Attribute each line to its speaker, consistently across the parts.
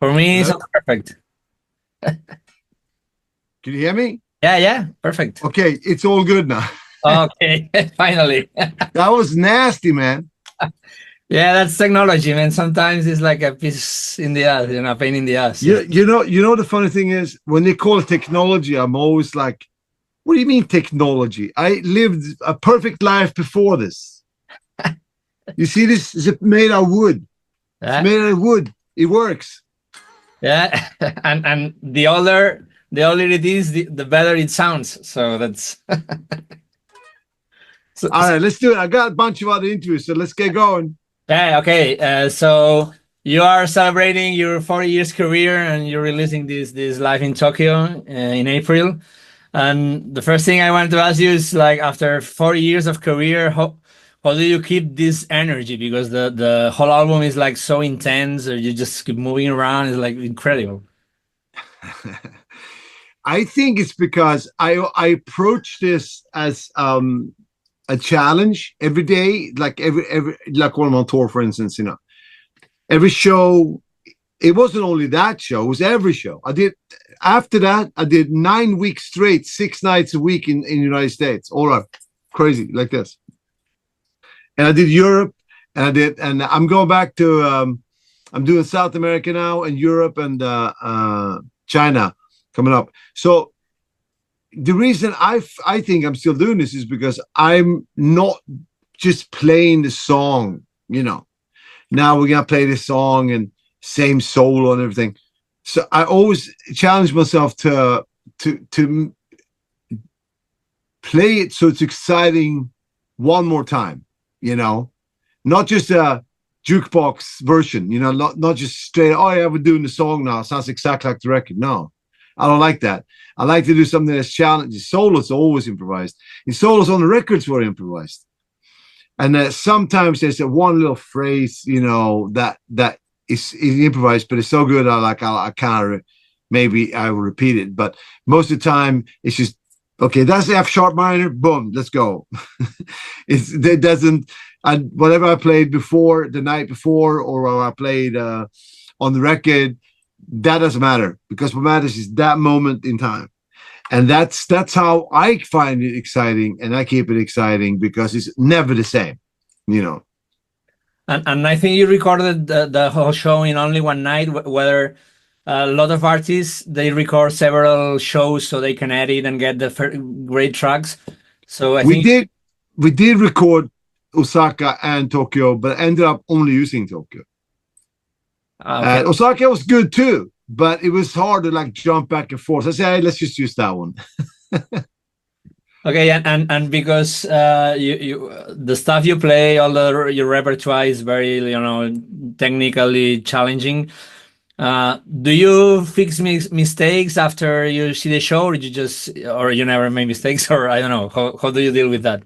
Speaker 1: For me, it's
Speaker 2: Hello?
Speaker 1: perfect.
Speaker 2: Can you hear me?
Speaker 1: Yeah, yeah, perfect.
Speaker 2: Okay, it's all good now.
Speaker 1: Okay, finally.
Speaker 2: That was nasty, man.
Speaker 1: Yeah, that's technology, man. Sometimes it's like a piece in the ass, pain in the ass.
Speaker 2: You know the funny thing is when they call it technology, I'm always like, what do you mean technology? I lived a perfect life before this. You see this? Is it made out of wood? It's
Speaker 1: Yeah,
Speaker 2: made out of wood. It works.
Speaker 1: yeah. And the older it is, the better it sounds. So that's so,
Speaker 2: All right, let's do it. I got a bunch of other interviews, so let's get going.
Speaker 1: yeah, okay. So you are celebrating your 40 years career, and you're releasing this live in Tokyo in April. And the first thing I want to ask you is, like, after 40 years of career, how do you keep this energy? Because the whole album is like so intense, or you just keep moving around. It's like incredible.
Speaker 2: I think it's because I approach this as a challenge every day, like every like when I'm on tour, for instance, every show. It wasn't only that show; it was every show. I did after that. I did 9 weeks straight, 6 nights a week in the United States. All right, crazy like this. And I did Europe, and I'm going back to. I'm doing South America now, and Europe, and China coming up. So the reason I think I'm still doing this is because I'm not just playing the song. Now we're gonna play this song and same solo and everything. So I always challenge myself to play it so it's exciting one more time. Not just a jukebox version. Not just straight. Oh yeah, we're doing the song now. It sounds exactly like the record. No, I don't like that. I like to do something that's challenging. Solos are always improvised. And solos on the records were improvised. And sometimes there's a one little phrase, that is improvised, but it's so good. I kind of maybe I will repeat it, but most of the time it's just okay. That's F sharp minor. Boom, let's go. It doesn't. Whatever I played before the night before, or I played on the record, that doesn't matter because what matters is that moment in time. And that's how I find it exciting, and I keep it exciting because it's never the same, you know.
Speaker 1: And I think you recorded the whole show in only one night. Whether a lot of artists, they record several shows so they can edit and get the great tracks. So I
Speaker 2: We
Speaker 1: think
Speaker 2: did we did record Osaka and Tokyo, but ended up only using Tokyo.
Speaker 1: okay.
Speaker 2: Osaka was good too, but it was hard to like jump back and forth. I said, hey, let's just use that one.
Speaker 1: Okay, and because you the stuff you play, all your repertoire is very technically challenging. Do you fix mistakes after you see the show, or you never make mistakes, or I don't know how do you deal with that?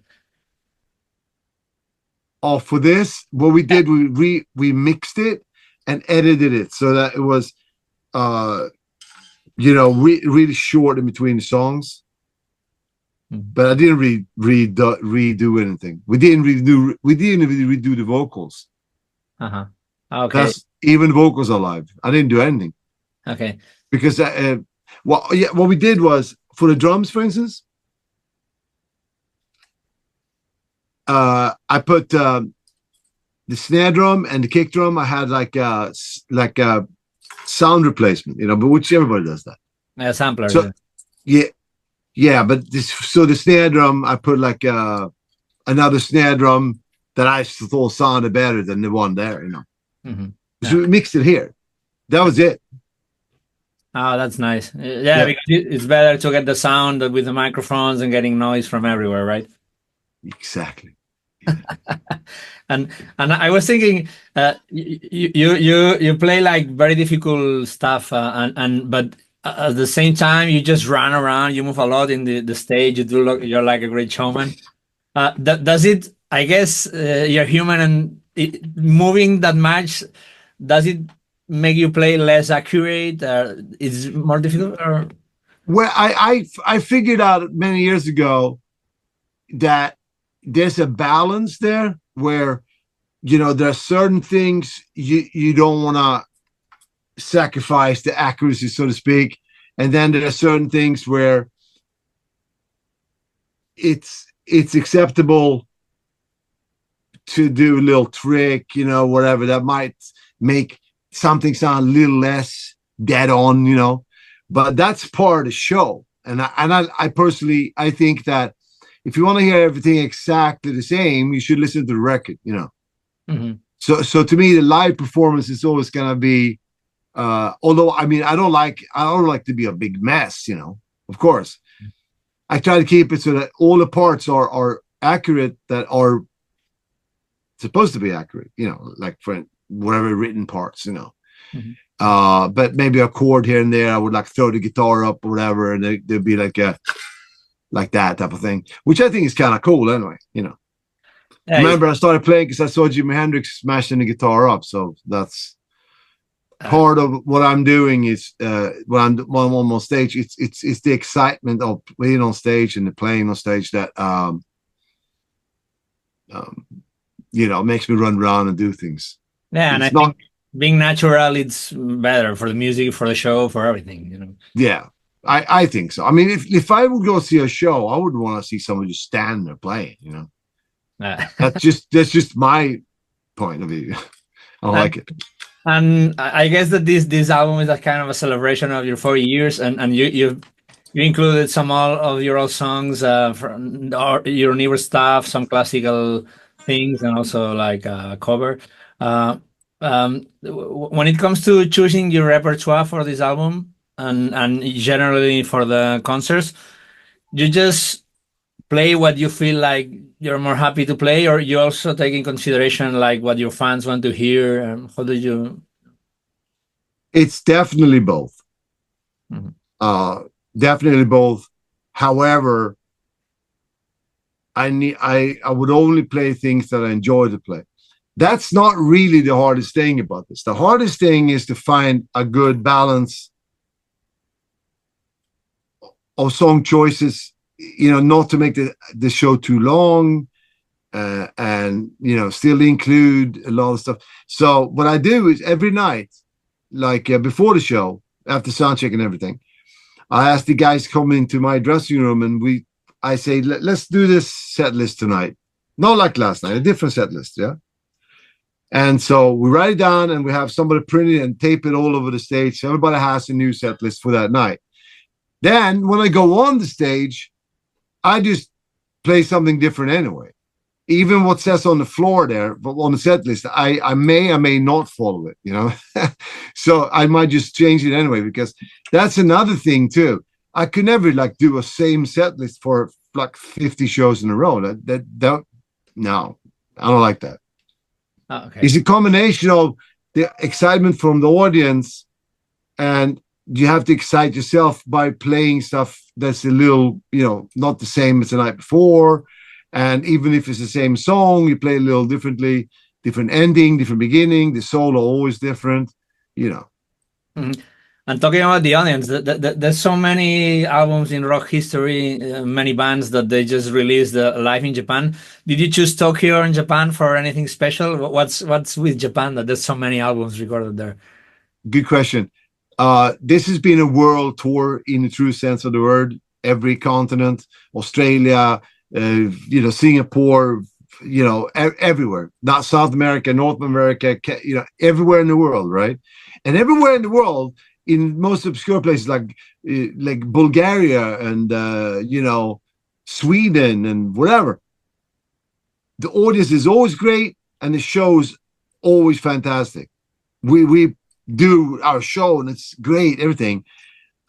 Speaker 2: Oh, for this, what we did, we mixed it and edited it so that it was uh really short in between the songs. But I didn't redo anything. We didn't really redo the vocals.
Speaker 1: Uh-huh. Okay.
Speaker 2: That's even vocals are live. I didn't do anything
Speaker 1: Okay.
Speaker 2: because what we did was for the drums, for instance. I put the snare drum and the kick drum. I had like a sound replacement, but which everybody does that.
Speaker 1: A sampler.
Speaker 2: So yeah, but so the snare drum, I put like another snare drum that I thought sounded better than the one there,
Speaker 1: Mm-hmm.
Speaker 2: So we mixed it here. That was it.
Speaker 1: Oh, that's nice. Yeah, because it's better to get the sound with the microphones and getting noise from everywhere, right?
Speaker 2: Exactly.
Speaker 1: and I was thinking, you play like very difficult stuff, but at the same time you just run around, you move a lot in the stage. You're like a great showman. Does it? I guess you're human, and moving that much, does it make you play less accurate? Is it more difficult? Or
Speaker 2: Well, I figured out many years ago that there's a balance there where there are certain things you don't want to sacrifice the accuracy, so to speak. And then there are certain things where it's acceptable to do a little trick, you know, whatever that might make something sound a little less dead on, you know. But that's part of the show. And I personally, I think that if you want to hear everything exactly the same, you should listen to the record, you know.
Speaker 1: Mm-hmm.
Speaker 2: So to me, the live performance is always gonna be, although I mean, I don't like to be a big mess, you know. Of course, I try to keep it so that all the parts are accurate, that are supposed to be accurate, you know, like for whatever written parts, you know.
Speaker 1: Mm-hmm.
Speaker 2: But maybe a chord here and there, I would like throw the guitar up or whatever, and there'd be like that type of thing, which I think is kind of cool anyway, you know.
Speaker 1: Yeah,
Speaker 2: Remember, I started playing because I saw Jimi Hendrix smashing the guitar up, so that's part of what I'm doing. Is when I'm on stage, it's the excitement of being on stage and the playing on stage that you know, makes me run around and do things.
Speaker 1: yeah, and I
Speaker 2: It's not,
Speaker 1: think being natural, it's better for the music, for the show, for everything, you know.
Speaker 2: yeah, I think so. I mean, if I would go see a show, I wouldn't want to see someone just stand there playing, you know. That's just my point of view. I don't like it.
Speaker 1: And I guess that this album is a kind of a celebration of your 40 years, and you included some all of your old songs, from your newer stuff, some classical things, and also like cover. Uh, when it comes to choosing your repertoire for this album, and generally for the concerts, you just play what you feel like you're more happy to play, or you also take in consideration like what your fans want to hear? How do you?
Speaker 2: It's definitely both.
Speaker 1: Mhm.
Speaker 2: Definitely both. However, I would only play things that I enjoy to play. That's not really the hardest thing about this. The hardest thing is to find a good balance of song choices, you know, not to make the show too long, and you know, still include a lot of stuff. So what I do is every night, like before the show, after sound check and everything, I ask the guys come into my dressing room, and I say, let's do this set list tonight. Not like last night, a different set list, yeah. And so we write it down, and we have somebody print it and tape it all over the stage. So everybody has a new set list for that night. Then when I go on the stage, I just play something different anyway. Even what says on the floor there, but on the set list, I may not follow it, you know. So I might just change it anyway, because that's another thing too. I could never like do a same set list for like 50 shows in a row. That no, I don't like that.
Speaker 1: Oh, okay.
Speaker 2: It's a combination of the excitement from the audience, and you have to excite yourself by playing stuff that's a little, you know, not the same as the night before. And even if it's the same song, you play a little differently, different ending, different beginning, the solo always different, you know.
Speaker 1: Mhm. And talking about the audience, there's so many albums in rock history, many bands that they just released live in Japan. Did you choose Tokyo in Japan for anything special? What's with Japan that there's so many albums recorded there?
Speaker 2: Good question. This has been a world tour in the true sense of the word. Every continent, Australia, you know, Singapore, you know, everywhere. Not South America, North America, you know, everywhere in the world, right? And everywhere in the world, in most obscure places like Bulgaria and you know, Sweden and whatever, the audience is always great and the show's always fantastic. We do our show and it's great, everything.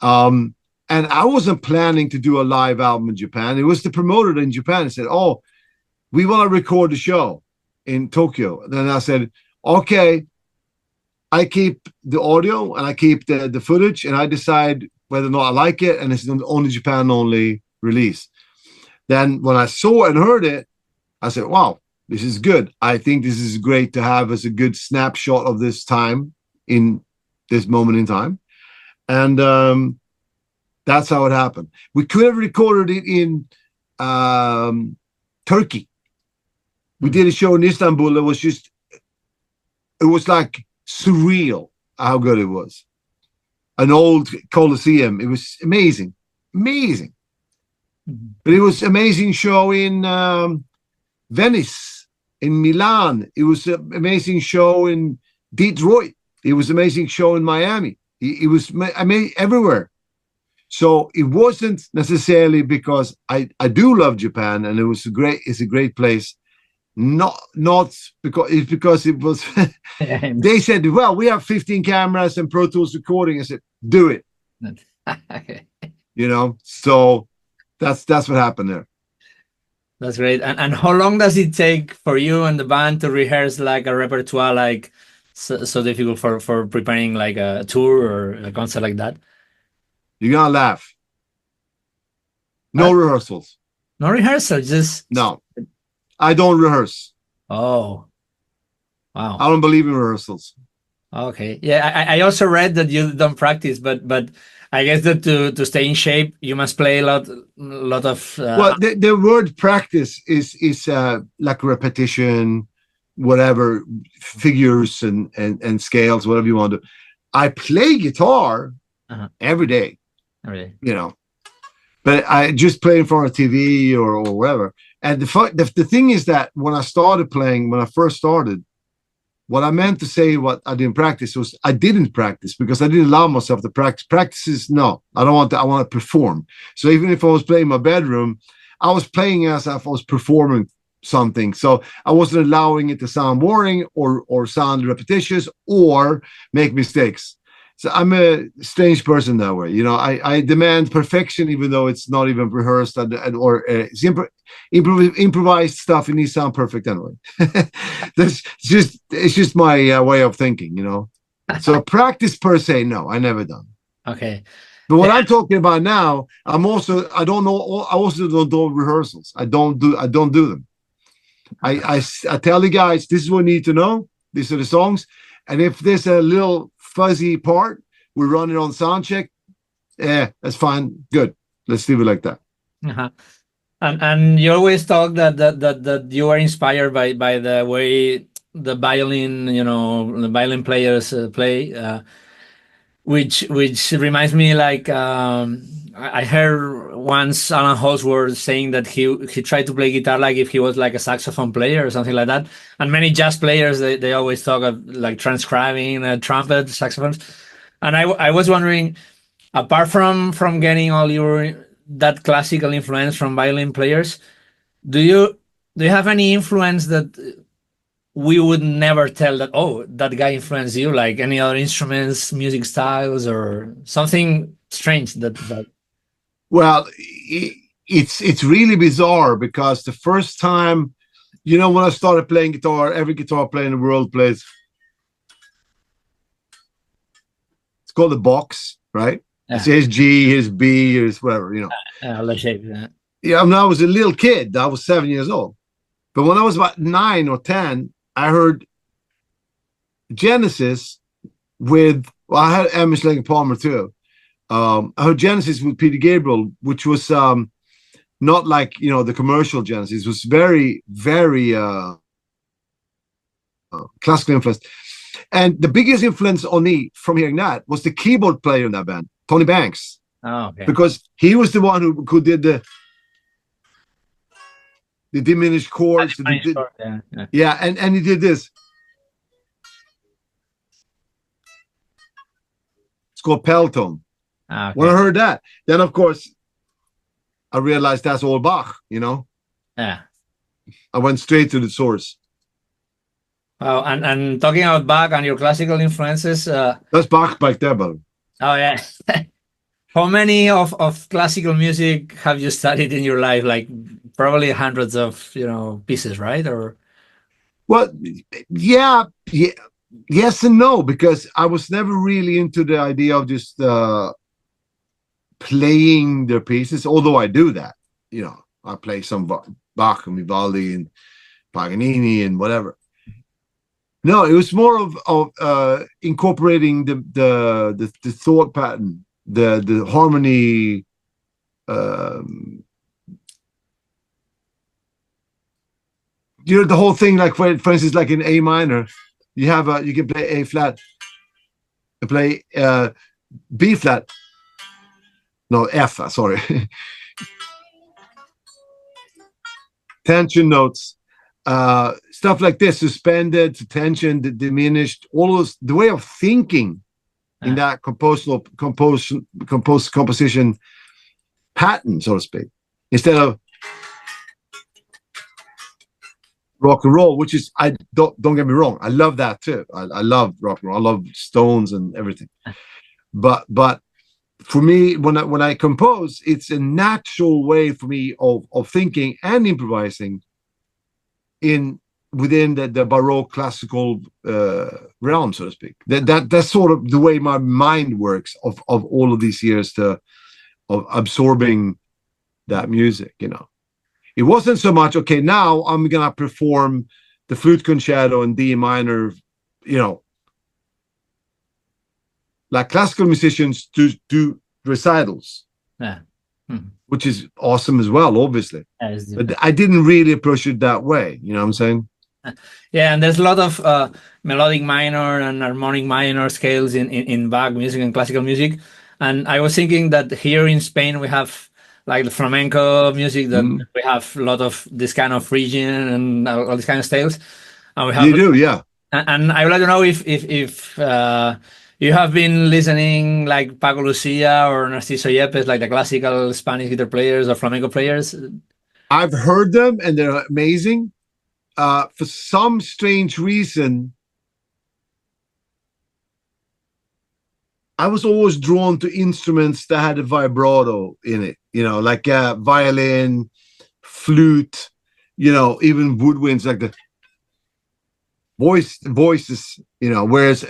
Speaker 2: And I wasn't planning to do a live album in Japan. It was the promoter in Japan that said, "Oh, we want to record the show in Tokyo." And then I said, "Okay, I keep the audio and I keep the footage, and I decide whether or not I like it, and it's an only Japan only release." Then when I saw and heard it, I said, "Wow, this is good. I think this is great to have as a good snapshot of this time in this moment in time." And that's how it happened. We could have recorded it in Turkey. We did a show in Istanbul. It was like surreal. how good it was. An old Colosseum. It was amazing, amazing. But it was amazing show in Venice, in Milan. It was an amazing show in Detroit. It was an amazing show in Miami. It was amazing everywhere. So it wasn't necessarily because I do love Japan and it's a great place. Not because it was they said, well, we have 15 cameras and Pro Tools recording. I said, do it.
Speaker 1: Okay.
Speaker 2: You know, so that's what happened there.
Speaker 1: That's great. And how long does it take for you and the band to rehearse like a repertoire like so difficult for preparing like a tour or a concert like that?
Speaker 2: You're gonna laugh. No rehearsals.
Speaker 1: No rehearsal, just
Speaker 2: no. I don't rehearse.
Speaker 1: Oh, wow.
Speaker 2: I don't believe in rehearsals.
Speaker 1: Okay. Yeah, I also read that you don't practice, but I guess that to stay in shape, you must play a lot of.
Speaker 2: Well, the word practice is like repetition, whatever, figures and scales, whatever you want to. I play guitar every day.
Speaker 1: Every day.
Speaker 2: You know, but I just play in front of TV or whatever. And the thing is that when I first started, what I meant to say, what I didn't practice was I didn't practice because I didn't allow myself to practice. Practices, no, I don't want to. I want to perform. So even if I was playing in my bedroom, I was playing as if I was performing something. So I wasn't allowing it to sound boring or sound repetitious or make mistakes. So I'm a strange person that way. You know, I demand perfection even though it's not even rehearsed or it's improvised stuff. It needs to sound perfect anyway. It's just my way of thinking, you know. So practice per se, no, I never done.
Speaker 1: Okay.
Speaker 2: But what I'm talking about now, I also don't do rehearsals. I don't do them. I tell the guys, this is what you need to know. These are the songs. And if there's a little fuzzy part, we run it on sound check. Yeah, that's fine. Good. Let's leave it like that.
Speaker 1: And you always talk that you are inspired by the way the violin, the violin players play, which reminds me like I heard once Alan Holdsworth saying that he tried to play guitar like if he was like a saxophone player or something like that. And many jazz players they always talk of like transcribing trumpet, saxophones. And I was wondering, apart from getting all that classical influence from violin players, do you have any influence that we would never tell that, oh, that guy influenced you, like any other instruments, music styles, or something strange that
Speaker 2: Well, it's really bizarre because the first time, when I started playing guitar, every guitar player in the world plays. It's called a box, right? Yeah. It's his G, his B, his whatever,
Speaker 1: let's shape, yeah.
Speaker 2: Yeah, when I was a little kid, I was 7 years old. But when I was about 9 or 10, I heard Genesis I had Emerson, Lake and Palmer too. I heard Genesis with Peter Gabriel, which was not like the commercial Genesis. It was very, very classical influence. And the biggest influence on me from hearing that was the keyboard player in that band, Tony Banks.
Speaker 1: Oh, okay.
Speaker 2: Because he was the one who did the diminished chords. Yeah, and he did this. It's called Peltone.
Speaker 1: Okay.
Speaker 2: When I heard that, then of course I realized that's all Bach,
Speaker 1: Yeah.
Speaker 2: I went straight to the source.
Speaker 1: Wow, and talking about Bach and your classical influences,
Speaker 2: that's Bach back there, brother.
Speaker 1: Oh yeah. How many of classical music have you studied in your life? Like probably hundreds of pieces, right? Or
Speaker 2: well, yeah, yes and no, because I was never really into the idea of just playing their pieces, although I do that. I play some Bach and Vivaldi and Paganini and whatever. No, it was more of incorporating the thought pattern, the harmony, the whole thing. Like for instance, like in A minor, you can play A flat, I play B flat. No, F. Sorry. Tension notes, stuff like this, suspended, tension, diminished, all those, the way of thinking in that composition pattern, so to speak, instead of rock and roll, which is, I don't get me wrong, I love that too. I love rock and roll. I love Stones and everything. But for me, when I compose, it's a natural way for me of thinking and improvising within the Baroque classical realm, so to speak. That's sort of the way my mind works of all of these years of absorbing that music, you know. It wasn't so much, okay, now I'm gonna perform the flute concerto in D minor, you know, like classical musicians do recitals, which is awesome as well, obviously. But I didn't really approach it that way, you know what I'm saying?
Speaker 1: Yeah, and there's a lot of melodic minor and harmonic minor scales in Bach music and classical music. And I was thinking that here in Spain we have like the flamenco music, that we have a lot of this kind of region and all these kind of styles. And we have,
Speaker 2: you do, yeah.
Speaker 1: And I would like to know if you have been listening like Paco Lucia or Narciso Yepes, like the classical Spanish guitar players or flamenco players.
Speaker 2: I've heard them and they're amazing. For some strange reason, I was always drawn to instruments that had a vibrato in it, you know, like violin, flute, you know, even woodwinds, like the voices, you know, whereas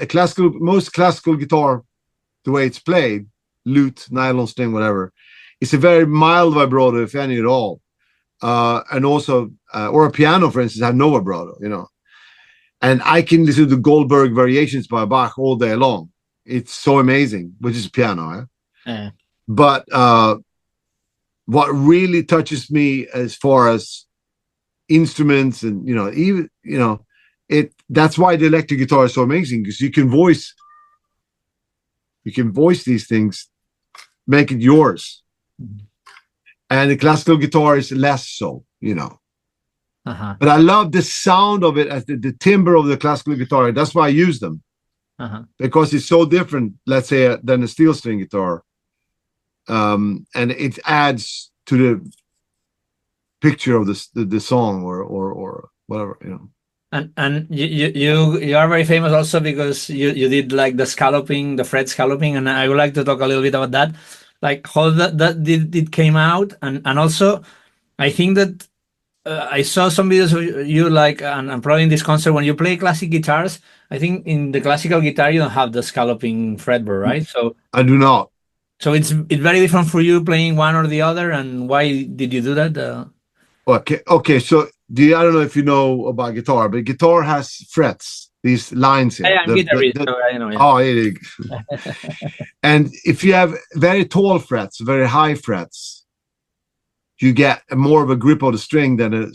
Speaker 2: most classical guitar, the way it's played, lute, nylon string, whatever, it's a very mild vibrato, if any at all. And also, or a piano, for instance, have no vibrato, you know. And I can listen to Goldberg variations by Bach all day long. It's so amazing, which is piano. But what really touches me as far as instruments and, you know, even, you know, that's why the electric guitar is so amazing, because you can voice these things, make it yours. And the classical guitar is less so, you know. But I love the sound of it as the timbre of the classical guitar. That's why I use them. Because it's so different, let's say, than a steel string guitar. And it adds to the picture of the song or whatever, you know.
Speaker 1: And you are very famous also because you did like the scalloping, the fret scalloping, and I would like to talk a little bit about that, like how that did it came out, and also I think that I saw some videos of you like and probably in this concert when you play classic guitars. I think in the classical guitar you don't have the scalloping fretboard, right? So
Speaker 2: I do not.
Speaker 1: So it's very different for you playing one or the other, and why did you do that?
Speaker 2: Okay. So I don't know if you know about guitar, but guitar has frets, these lines here.
Speaker 1: I'm guitarist, so I know. Yeah.
Speaker 2: Oh, yeah. And if you have very tall frets, very high frets, you get more of a grip of the string than a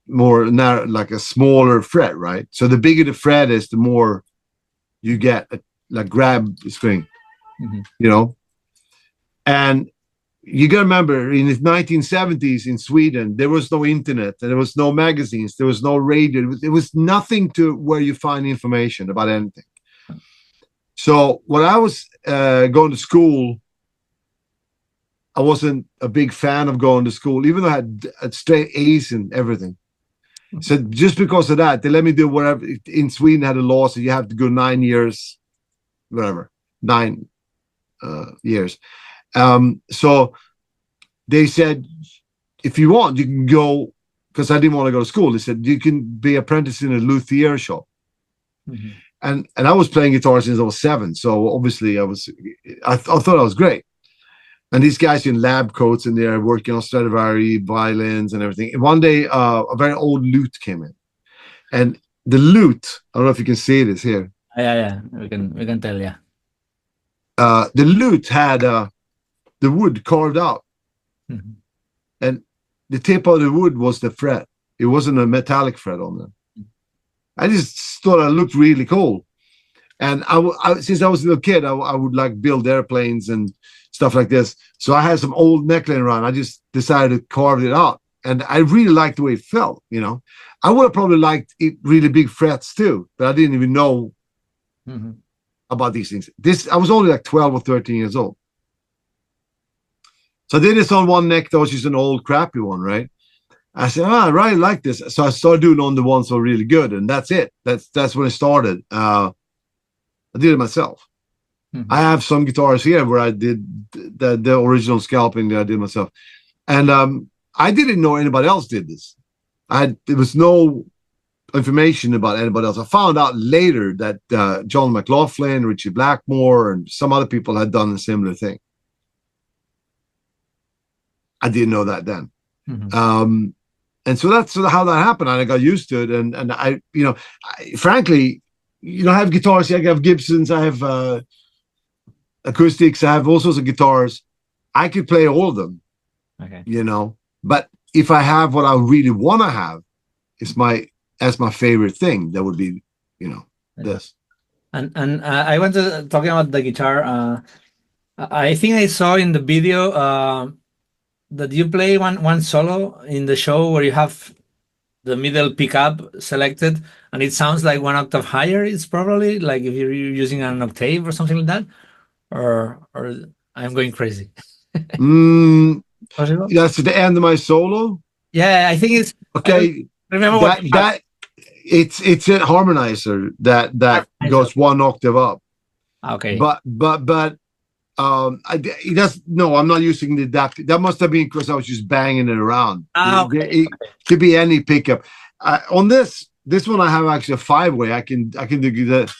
Speaker 2: more narrow, like a smaller fret, right? So the bigger the fret is, the more you get like grab the string, you know. And you gotta remember, in the 1970s in Sweden, there was no internet, and there was no magazines, there was no radio. There was nothing to where you find information about anything. So when I was going to school, I wasn't a big fan of going to school, even though I had straight A's and everything. So just because of that, they let me do whatever. In Sweden, had a law, so you have to go 9 years, whatever, 9 years. So they said, if you want, you can go, because I didn't want to go to school. They said, you can be apprentice in a luthier shop. And I was playing guitar since I was 7. So obviously I thought I was great. And these guys in lab coats and they're working on Stradivari violins and everything. And one day, a very old lute came in. And the lute, I don't know if you can see this here.
Speaker 1: Yeah. We can tell, yeah.
Speaker 2: The lute had the wood carved out. And the tip of the wood was the fret. It wasn't a metallic fret on them. I just thought it looked really cool. And since I was a little kid, I would like build airplanes and stuff like this. So I had some old neckline around. I just decided to carve it out, and I really liked the way it felt. You know, I would have probably liked it really big frets too, but I didn't even know about these things. I was only like 12 or 13 years old. So I did this on one neck that was just an old crappy one, right? I said, I really like this. So I started doing on the ones that were really good, and that's it. That's when it started. I did it myself. I have some guitars here where I did the original scalping that I did myself. And I didn't know anybody else did this. There was no information about anybody else. I found out later that John McLaughlin, Richie Blackmore, and some other people had done a similar thing. I didn't know that then. And so that's sort of how that happened. And I got used to it. And I, frankly, I have guitars. I have Gibsons. I have acoustics. I have all sorts of guitars. I could play all of them.
Speaker 1: Okay.
Speaker 2: But if I have what I really want to have, as my favorite thing, that would be, this.
Speaker 1: And I want to talking about the guitar. I think I saw in the video that you play one solo in the show where you have the middle pickup selected, and it sounds like one octave higher. It's probably like if you're using an octave or something like that, or I'm going crazy.
Speaker 2: That's the end of my solo.
Speaker 1: Yeah, I think it's
Speaker 2: okay.
Speaker 1: Remember
Speaker 2: that it's a harmonizer that goes one octave up.
Speaker 1: Okay.
Speaker 2: But it does. No, I'm not using the adapter. That must have been because I was just banging it around.
Speaker 1: Okay.
Speaker 2: It could be any pickup. On this one, I have actually a 5-way. I can do that.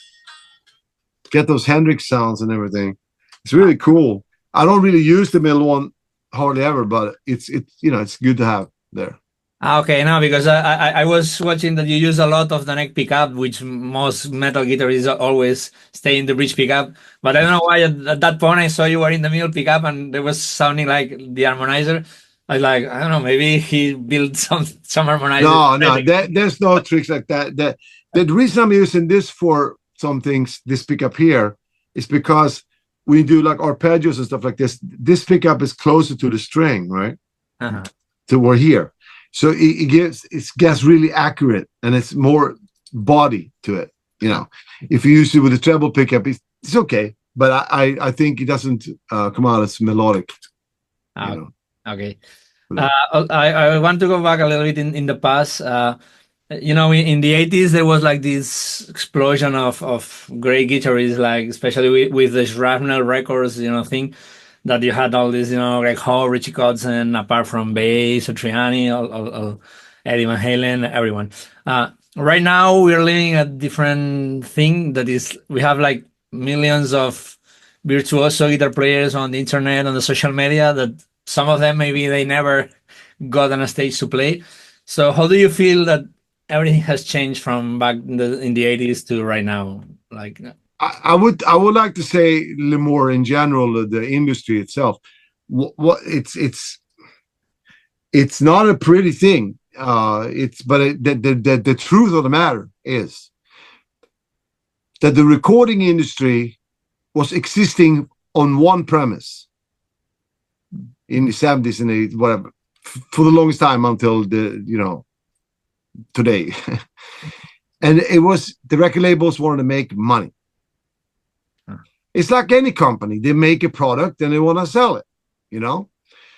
Speaker 2: Get those Hendrix sounds and everything. It's really cool. I don't really use the middle one hardly ever, but it's good to have there.
Speaker 1: Okay, no, because I was watching that you use a lot of the neck pickup, which most metal guitarists always stay in the bridge pickup. But I don't know why at that point I saw you were in the middle pickup and there was sounding like the harmonizer. I was like, I don't know, maybe he built some harmonizer.
Speaker 2: No, there's no tricks like that. The reason I'm using this for some things, this pickup here, is because we do like arpeggios and stuff like this. This pickup is closer to the string, right? To we're here. So it gets really accurate, and it's more body to it. If you use it with a treble pickup, it's okay, but I think it doesn't come out as melodic.
Speaker 1: Okay. I want to go back a little bit in the past. In the 80s, there was like this explosion of great guitarists, like especially with the Shrapnel Records, thing. That you had all this, like Hall, Richie Kotzen, apart from Bass, Satriani, all Eddie Van Halen, everyone. Right now, we're living a different thing. That is, we have like millions of virtuoso guitar players on the internet, on the social media. That some of them maybe they never got on a stage to play. So, how do you feel that everything has changed from back in the 80s to right now? Like.
Speaker 2: I would like to say a little more in general the industry itself. It's not a pretty thing. The truth of the matter is that the recording industry was existing on one premise in the 70s and 80s, whatever, for the longest time until today. And it was the record labels wanted to make money. It's like any company. They make a product and they want to sell it,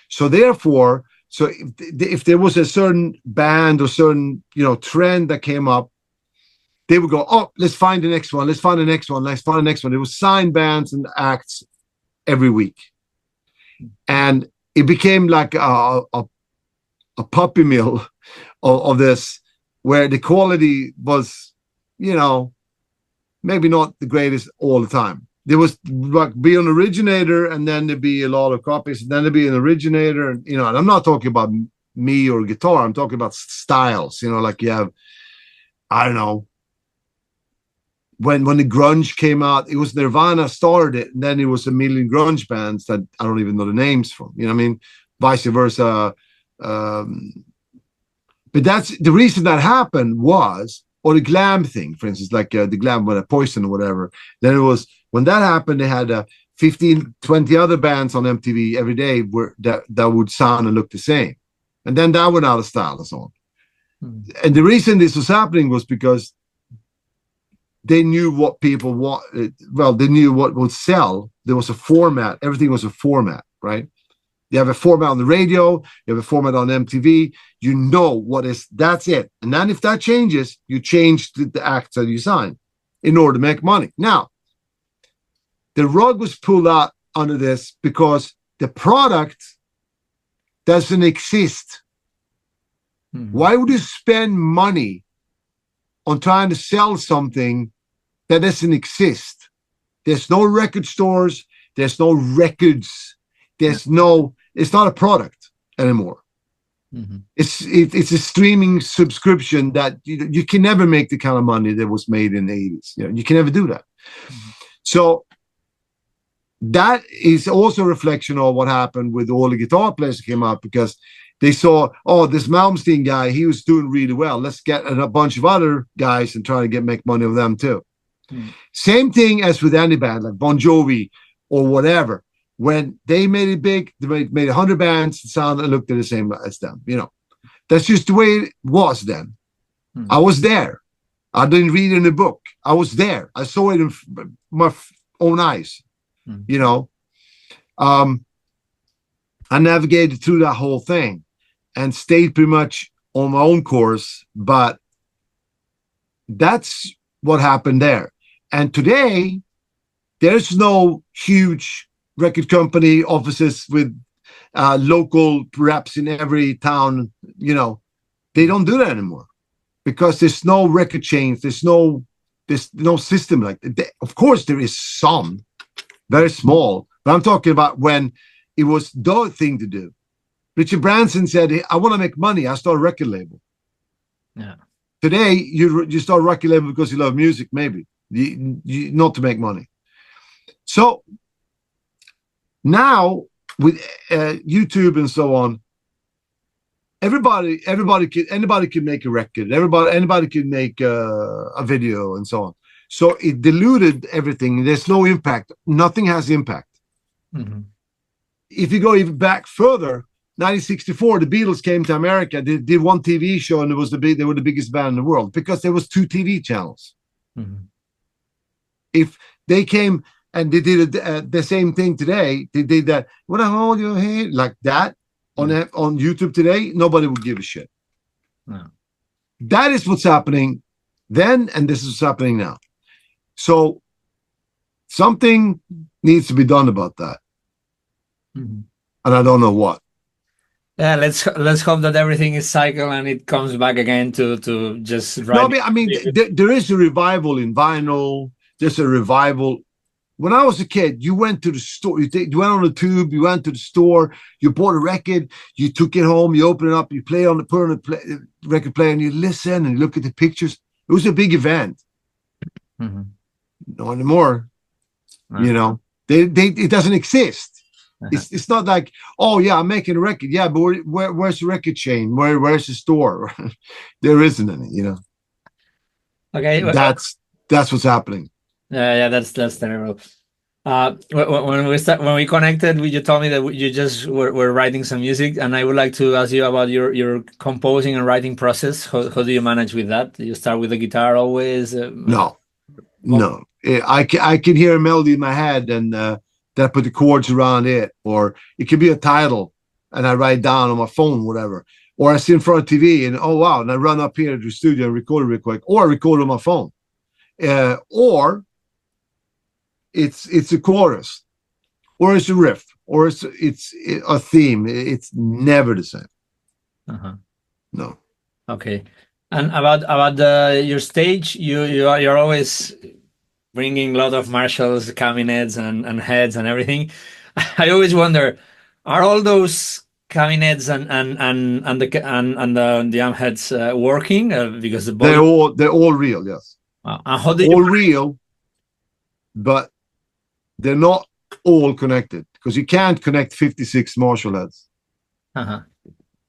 Speaker 2: So therefore, if there was a certain band or certain, trend that came up, they would go, oh, let's find the next one. Let's find the next one. Let's find the next one. They would sign bands and acts every week. And it became like a puppy mill of this, where the quality was, maybe not the greatest all the time. There was like be an originator, and then there'd be a lot of copies, and then there'd be an originator, and and I'm not talking about me or guitar. I'm talking about styles. Like you have, I don't know, when the grunge came out, it was Nirvana started it, and then it was a million grunge bands that I don't even know the names from. Vice versa. But that's the reason that happened was or the glam thing, for instance, like the glam with a Poison or whatever. Then it was, when that happened, they had 15, 20 other bands on MTV every day that would sound and look the same. And then that went out of style and so on. And the reason this was happening was because they knew what people want. Well, they knew what would sell. There was a format. Everything was a format, right? You have a format on the radio. You have a format on MTV. You know what is, that's it. And then if that changes, you change the acts that you sign in order to make money. Now, the rug was pulled out under this because the product doesn't exist. Why would you spend money on trying to sell something that doesn't exist? There's no record stores. There's no records. There's no, it's not a product anymore. It's a streaming subscription that you can never make the kind of money that was made in the 80s. You know, you can never do that. So that is also a reflection of what happened with all the guitar players that came out, because they saw, oh, this Malmsteen guy, he was doing really well. Let's get a bunch of other guys and try to make money with them too. Same thing as with any band, like Bon Jovi or whatever. When they made it big, they made 100 bands, the sound that looked the same as them. You know, that's just the way it was then. I was there. I didn't read it in a book. I was there. I saw it in my own eyes. You know, I navigated through that whole thing and stayed pretty much on my own course. But that's what happened there. And today, there's no huge record company offices with local reps in every town. You know, they don't do that anymore because there's no record chains. There's no system like that. Of course, there is some, very small, but I'm talking about when it was the thing to do. Richard Branson said, "Hey, I want to make money. I start a record label."
Speaker 1: Yeah.
Speaker 2: Today, you start a record label because you love music, maybe not to make money. So now with YouTube and so on, anybody can make a record. Anybody can make a video and so on. So it diluted everything. There's no impact. Nothing has impact. If you go even back further, 1964, the Beatles came to America. They did one TV show, and they were the biggest band in the world because there was 2 TV channels. If they came and they did the same thing today, they did that. When I hold your hand like that on YouTube today, nobody would give a shit.
Speaker 1: No.
Speaker 2: That is what's happening then, and this is what's happening now. So something needs to be done about that. And I don't know what.
Speaker 1: Yeah, let's hope that everything is cycle and it comes back again to just
Speaker 2: right. No, I mean there is a revival in vinyl. There's a revival. When I was a kid, you went to the store. You went on the tube. You went to the store. You bought a record. You took it home. You open it up. You put on the record player, and you listen and you look at the pictures. It was a big event. No anymore. You know, it doesn't exist. It's not like, oh yeah, I'm making a record. Yeah, but where's the record chain? Where's the store? There isn't any. You know.
Speaker 1: Okay,
Speaker 2: that's what's happening.
Speaker 1: Yeah, that's terrible. When we connected, you told me that you just were writing some music, and I would like to ask you about your composing and writing process. How do you manage with that? Do you start with the guitar always?
Speaker 2: No. I can hear a melody in my head, and then I put the chords around it, or it could be a title, and I write down on my phone, whatever. Or I sit in front of TV, and oh wow, and I run up here to the studio and record it real quick, or I record on my phone, or it's a chorus, or it's a riff, or it's a theme. It's never the same. No.
Speaker 1: Okay. And about your stage, you're always bringing a lot of Marshalls, cabinets, and heads and everything. I always wonder, are all those cabinets and the amp heads working? Because
Speaker 2: they're all real, yes.
Speaker 1: And how do
Speaker 2: all real, but they're not all connected because you can't connect 56 Marshall heads.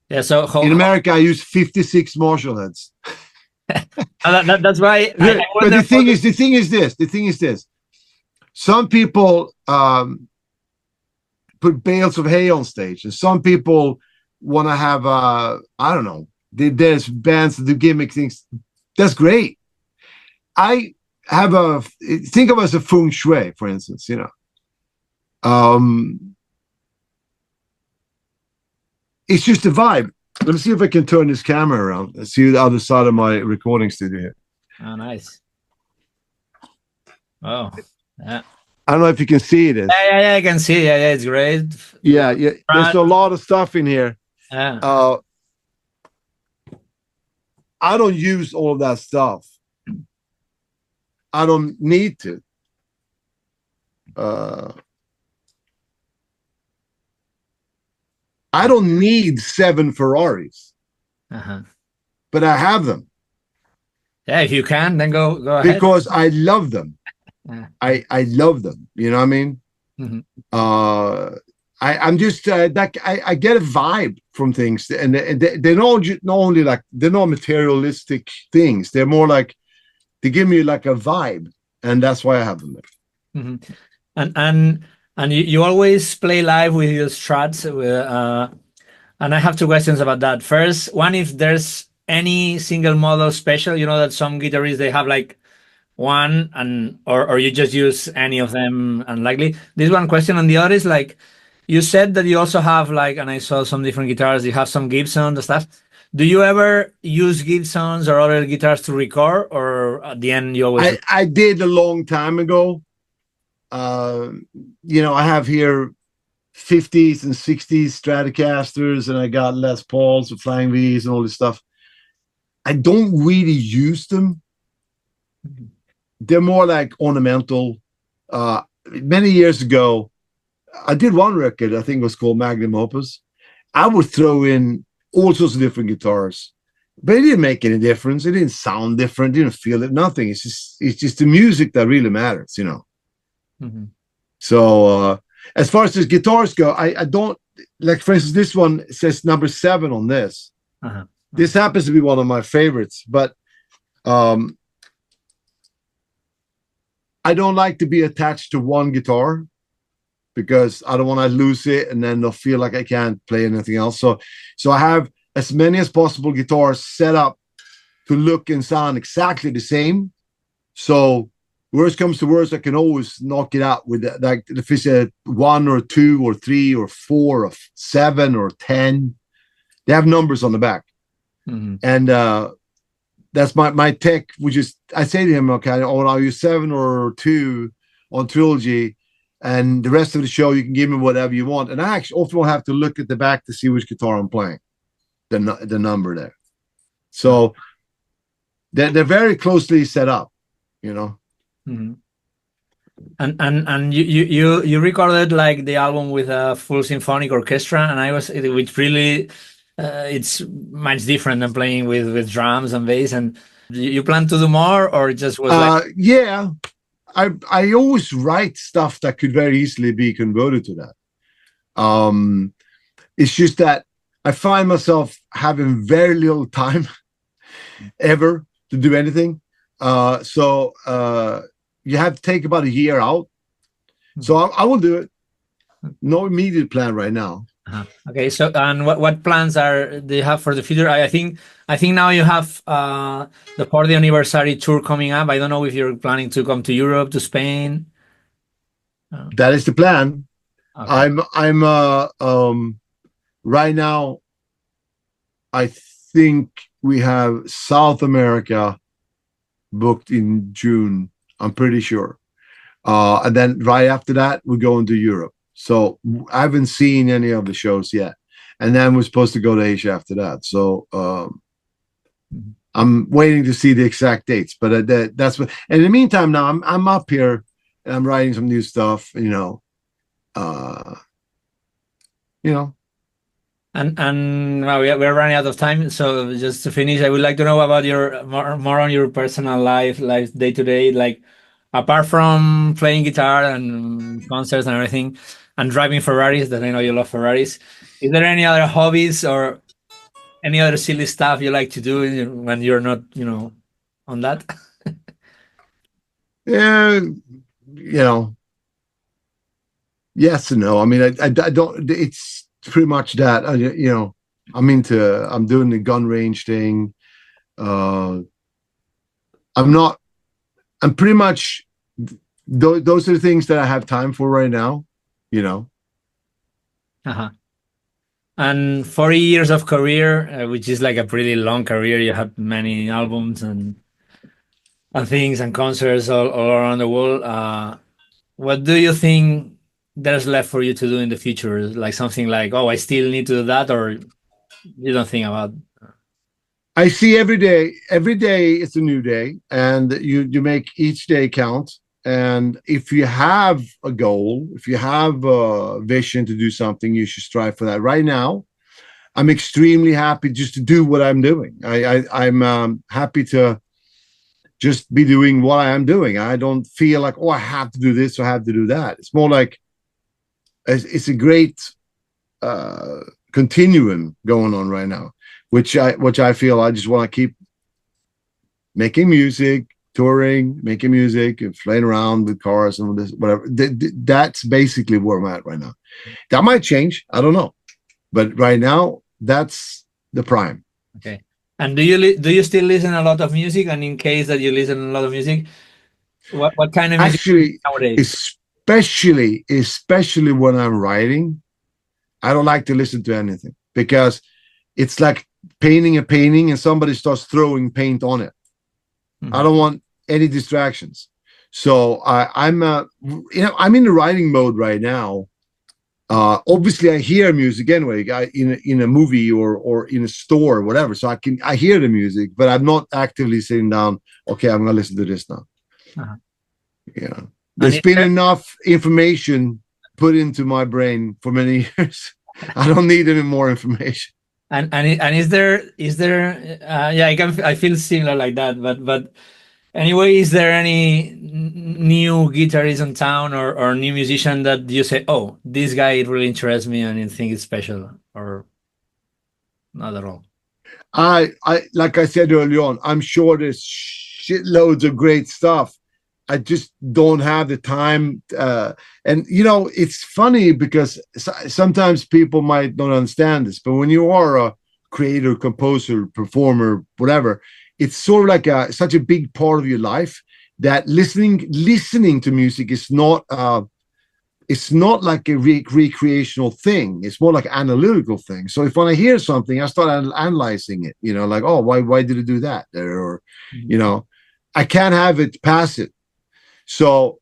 Speaker 1: Yeah. So
Speaker 2: in America, I use 56 Marshall heads.
Speaker 1: That's why I
Speaker 2: But
Speaker 1: wonder.
Speaker 2: the thing is this. Some people put bales of hay on stage, and some people want to have I don't know. There's bands that do gimmick things. That's great. I have a think of it as a feng shui, for instance. It's just a vibe. Let me see if I can turn this camera around and see the other side of my recording studio here.
Speaker 1: Oh, nice. Oh, yeah.
Speaker 2: I don't know if you can see it.
Speaker 1: Yeah, I can see. Yeah, it's great.
Speaker 2: Yeah. There's a lot of stuff in here.
Speaker 1: Yeah.
Speaker 2: I don't use all of that stuff. I don't need to. I don't need 7 Ferraris, but I have them.
Speaker 1: Yeah, if you can, then go ahead.
Speaker 2: Because I love them. Yeah. I love them. You know what I mean? I'm just I get a vibe from things, and they're not only like, they're not materialistic things. They're more like, they give me like a vibe, and that's why I have them there.
Speaker 1: And you always play live with your Strats, and I have 2 questions about that. First, one, if there's any single model special, that some guitarists, they have like one, or you just use any of them unlikely. This one question, and the other is like, you said that you also have like, and I saw some different guitars, you have some Gibson and stuff. Do you ever use Gibsons or other guitars to record, or at the end you always?
Speaker 2: I did a long time ago. I have here 50s and 60s Stratocasters, and I got Les Pauls and Flying V's and all this stuff. I don't really use them. They're more like ornamental. Many years ago, I did one record, I think it was called Magnum Opus. I would throw in all sorts of different guitars, but it didn't make any difference. It didn't sound different. Didn't feel it. Nothing. It's just the music that really matters, So as far as the guitars go, I don't like. For instance, this one says number 7 on this. This happens to be one of my favorites, but I don't like to be attached to one guitar, because I don't want to lose it and then they'll feel like I can't play anything else. So I have as many as possible guitars set up to look and sound exactly the same. So worst comes to worst, I can always knock it out with that. Like if it's a 1 or 2 or 3 or 4 or 7 or 10, they have numbers on the back. And that's my tech, which is, I say to him, okay, I'll use 7 or 2 on Trilogy, and the rest of the show you can give me whatever you want. And I actually often will have to look at the back to see which guitar I'm playing, the number there. So they're very closely set up,
Speaker 1: And you recorded like the album with a full symphonic orchestra, and which really it's much different than playing with drums and bass. And you plan to do more, or just was like?
Speaker 2: Yeah, I always write stuff that could very easily be converted to that. It's just that I find myself having very little time ever to do anything. So you have to take about a year out. So I will do it. No immediate plan right now.
Speaker 1: Okay, so and what plans do you have for the future? I think now you have the 40th anniversary tour coming up. I don't know if you're planning to come to Europe, to Spain.
Speaker 2: That is the plan. Okay. I'm right now, I think we have South America booked in June. I'm pretty sure. And then right after that, we're going to Europe. So I haven't seen any of the shows yet. And then we're supposed to go to Asia after that. So I'm waiting to see the exact dates. But that's what. And in the meantime, now I'm up here and I'm writing some new stuff.
Speaker 1: And well, we're running out of time. So just to finish, I would like to know about your more on your personal life day to day, like apart from playing guitar and concerts and everything, and driving Ferraris, that I know you love Ferraris. Is there any other hobbies or any other silly stuff you like to do when you're not, on that?
Speaker 2: Yeah, you know, yes and no. I mean, I don't. It's pretty much that. I'm doing the gun range thing. Uh, I'm not. I'm pretty much. Those are the things that I have time for right now. You know.
Speaker 1: Uh-huh. And 40 years of career, which is like a pretty long career. You have many albums and things and concerts all around the world. What do you think there's left for you to do in the future? Like something like, oh, I still need to do that, or you don't think about?
Speaker 2: I see every day. Every day it's a new day, and you make each day count. And if you have a goal, if you have a vision to do something, you should strive for that. Right now, I'm extremely happy just to do what I'm doing. I'm happy to just be doing what I am doing. I don't feel like, oh, I have to do this or I have to do that. It's more like it's a great uh, continuum going on right now, which I feel I just want to keep making music, touring, making music, and playing around with cars and this, whatever. That's basically where I'm at right now. That might change. I don't know, but right now, that's the prime.
Speaker 1: Okay. And do you still listen a lot of music? And in case that you listen a lot of music, what kind of music
Speaker 2: Actually,
Speaker 1: nowadays?
Speaker 2: especially when I'm writing, I don't like to listen to anything because it's like painting a painting and somebody starts throwing paint on it. I don't want any distractions. So I'm in the writing mode right now. Obviously, I hear music anyway, in a movie or in a store or whatever. So I hear the music, but I'm not actively sitting down. Okay, I'm gonna listen to this now.
Speaker 1: Uh-huh.
Speaker 2: Yeah, there's been enough information put into my brain for many years. I don't need any more information.
Speaker 1: And is there yeah, I feel similar like that, but anyway, is there any new guitarist in town or new musician that you say, oh, this guy really interests me and I think it's special, or not at all?
Speaker 2: I like I said earlier on, I'm sure there's shitloads of great stuff. I just don't have the time. And it's funny because sometimes people might not understand this, but when you are a creator, composer, performer, whatever, it's sort of like such a big part of your life that listening to music is not it's not like a recreational thing. It's more like an analytical thing. So if when I hear something, I start analyzing it, like, oh, why did it do that there? Or, I can't have it pass it. So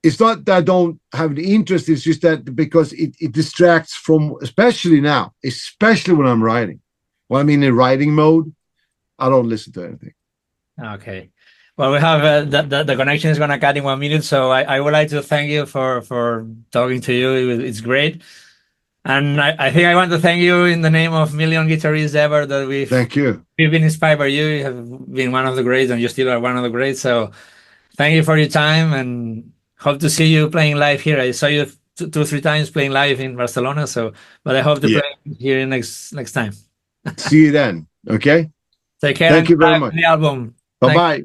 Speaker 2: it's not that I don't have the interest. It's just that because it distracts from, especially now, especially when I'm writing. When I'm in a writing mode, I don't listen to anything.
Speaker 1: Okay. Well, we have the connection is gonna cut in 1 minute, so I would like to thank you for talking to you. It's great, and I think I want to thank you in the name of million guitarists ever that
Speaker 2: Thank you.
Speaker 1: we've been inspired by you. You have been one of the greats, and you still are one of the greats. So thank you for your time, and hope to see you playing live here. I saw you two, 3 times playing live in Barcelona, but I hope to
Speaker 2: Yeah.
Speaker 1: play here next time.
Speaker 2: See you then. Okay.
Speaker 1: Take care
Speaker 2: Thank
Speaker 1: and
Speaker 2: you very
Speaker 1: good luck
Speaker 2: much.
Speaker 1: with the album.
Speaker 2: Bye bye.